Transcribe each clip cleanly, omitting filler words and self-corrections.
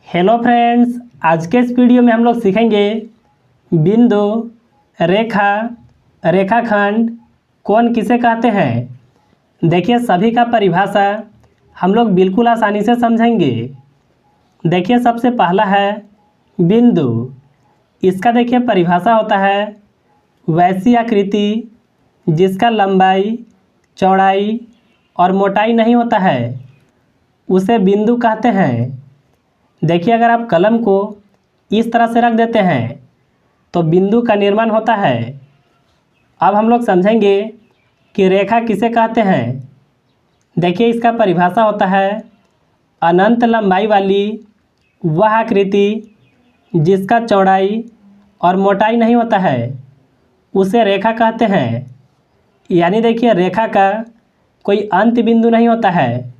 Hello friends, आज के इस वीडियो में हम लोग सीखेंगे बिंदु, रेखा, रेखाखंड कोण किसे कहते हैं। देखिए सभी का परिभाषा हम लोग बिल्कुल आसानी से समझेंगे। देखिए सबसे पहला है बिंदु। इसका देखिए परिभाषा होता है वैसी आकृति जिसका लंबाई, चौड़ाई और मोटाई नहीं होता है, उसे बिंदु कहते हैं। देखिए अगर आप कलम को इस तरह से रख देते हैं तो बिंदु का निर्माण होता है। अब हम लोग समझेंगे कि रेखा किसे कहते हैं। देखिए इसका परिभाषा होता है अनंत लंबाई वाली वह आकृति जिसका चौड़ाई और मोटाई नहीं होता है, उसे रेखा कहते हैं। यानी देखिए रेखा का कोई अंत बिंदु नहीं होता है,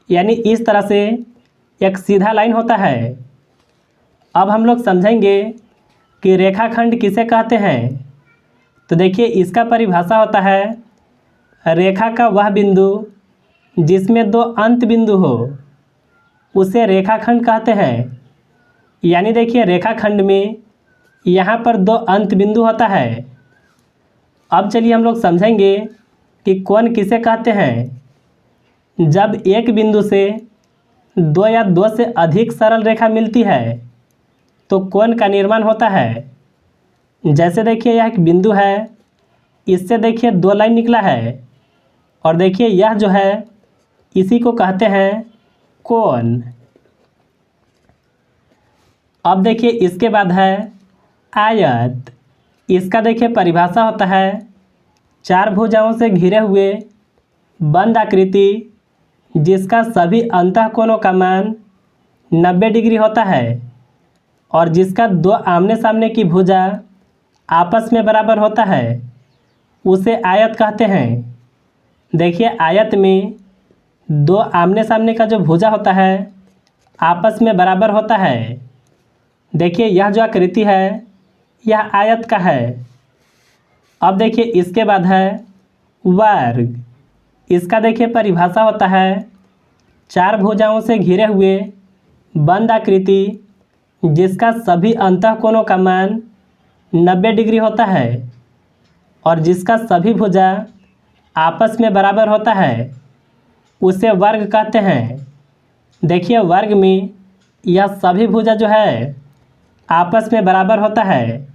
यानी इस तरह से एक सीधा लाइन होता है। अब हम लोग समझेंगे कि रेखाखंड किसे कहते हैं। तो देखिए इसका परिभाषा होता है रेखा का वह बिंदु जिसमें दो अंत बिंदु हो, उसे रेखाखंड कहते हैं। यानी देखिए रेखाखंड में यहाँ पर दो अंत बिंदु होता है। अब चलिए हम लोग समझेंगे कि कोण किसे कहते हैं। जब एक बिंदु से दो या दो से अधिक सरल रेखा मिलती है तो कोण का निर्माण होता है। जैसे देखिए यह एक बिंदु है, इससे देखिए दो लाइन निकला है और देखिए यह जो है इसी को कहते हैं कोण। अब देखिए इसके बाद है आयत। इसका देखिए परिभाषा होता है चार भुजाओं से घिरे हुए बंद आकृति जिसका सभी अंतःकोणों का मान 90 डिग्री होता है और जिसका दो आमने सामने की भुजा आपस में बराबर होता है, उसे आयत कहते हैं। देखिए आयत में दो आमने सामने का जो भुजा होता है आपस में बराबर होता है। देखिए यह जो आकृति है यह आयत का है। अब देखिए इसके बाद है वर्ग। इसका देखिए परिभाषा होता है चार भुजाओं से घिरे हुए बंद आकृति जिसका सभी अंतःकोणों का मान 90 डिग्री होता है और जिसका सभी भुजा आपस में बराबर होता है, उसे वर्ग कहते हैं। देखिए वर्ग में यह सभी भुजा जो है आपस में बराबर होता है।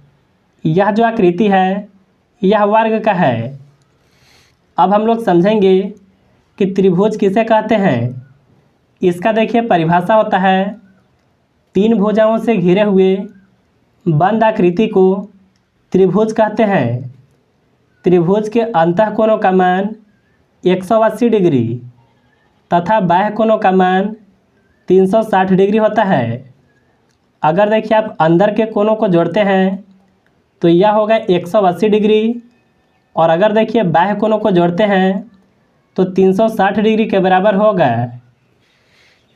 यह जो आकृति है यह वर्ग का है। अब हम लोग समझेंगे कि त्रिभुज किसे कहते हैं। इसका देखिए परिभाषा होता है तीन भुजाओं से घिरे हुए बंद आकृति को त्रिभुज कहते हैं। त्रिभुज के अंतःकोणों का मान 180 डिग्री तथा बाह्य कोणों का मान 360 डिग्री होता है। अगर देखिए आप अंदर के कोणों को जोड़ते हैं तो यह होगा 180 डिग्री और अगर देखिए बाह्य कोणों को जोड़ते हैं तो 360 डिग्री के बराबर होगा।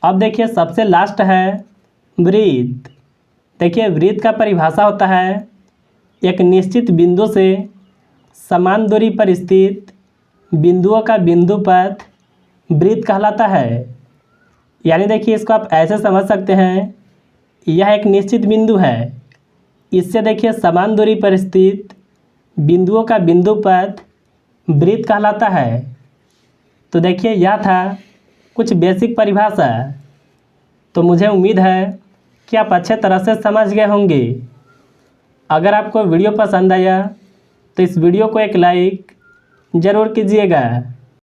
अब देखिए सबसे लास्ट है वृत्त। देखिए वृत्त का परिभाषा होता है एक निश्चित बिंदु से समान दूरी पर स्थित बिंदुओं का बिंदु पथ वृत्त कहलाता है। यानी देखिए इसको आप ऐसे समझ सकते हैं, यह एक निश्चित बिंदु है, इससे देखिए समान दूरी पर स्थित बिंदुओं का बिंदु पथ वृत्त कहलाता है। तो देखिए यह था कुछ बेसिक परिभाषा। तो मुझे उम्मीद है कि आप अच्छे तरह से समझ गए होंगे। अगर आपको वीडियो पसंद आया तो इस वीडियो को एक लाइक ज़रूर कीजिएगा।